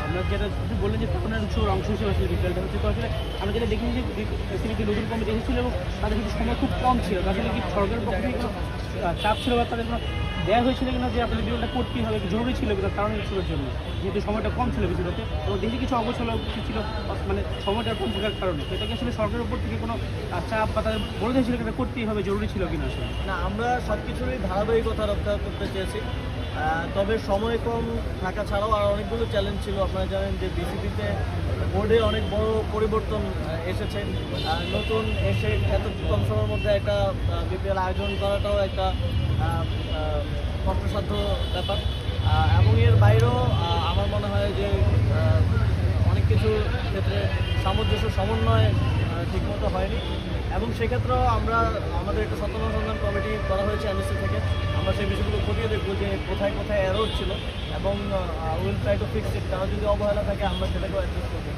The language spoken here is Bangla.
আমরা যেটা বললেন যে প্রধান অংশ হিসেবে আসলে বিকেলটা হচ্ছে, তো আসলে আমরা যেটা দেখি যে সিরিজে নতুন কমিটি এসেছিল এবং তাদের কিন্তু সময় খুব কম ছিল, আসলে কি সরকারের পক্ষ থেকে কোনো চাপ ছিল বা তাদের কোনো দেওয়া হয়েছিল কিনা যে আপনাদের বিলটা করতেই হবে, জরুরি ছিল কিনা কারণ ছোটোর জন্য, যেহেতু সময়টা কম ছিল কিছুটাতে এবং দেশে কিছু অবচলা ছিল মানে সময়টা কম থাকার কারণে, তো এটাকে আসলে সরকারের উপর থেকে কোনো চাপ বা তাদের বলে দিয়েছিল কিনা করতেই হবে, জরুরি ছিল কিনা আসলে? না, আমরা সব কিছুরই ধারাবাহিকতা রক্ষা করতে চেয়েছি। তবে সময় কম থাকা ছাড়াও আর অনেকগুলো চ্যালেঞ্জ ছিল। আপনারা জানেন যে বিসিবিতে বোর্ডে অনেক বড় পরিবর্তন এসেছে। নতুন এসে এত কম সময়ের মধ্যে একটা বিপিএল আয়োজন করাটাও একটা কষ্টসাধ্য ব্যাপার, এবং এর বাইরেও আমার মনে হয় যে অনেক কিছু ক্ষেত্রে সামঞ্জস্য সমন্বয় ঠিকমতো হয়নি, এবং সেক্ষেত্রেও আমরা আমাদের একটা সত্যনুসন্ধান কমিটি করা হয়েছে এনএসসি থেকে। আমরা সেই বিষয়গুলো খতিয়ে দেখবো যে কোথায় কোথায় এরর ছিল, এবং will try to fix it. কারণ যদি অবহেলা থাকে আমরা সেটাকেও অ্যাডজাস্ট করবো।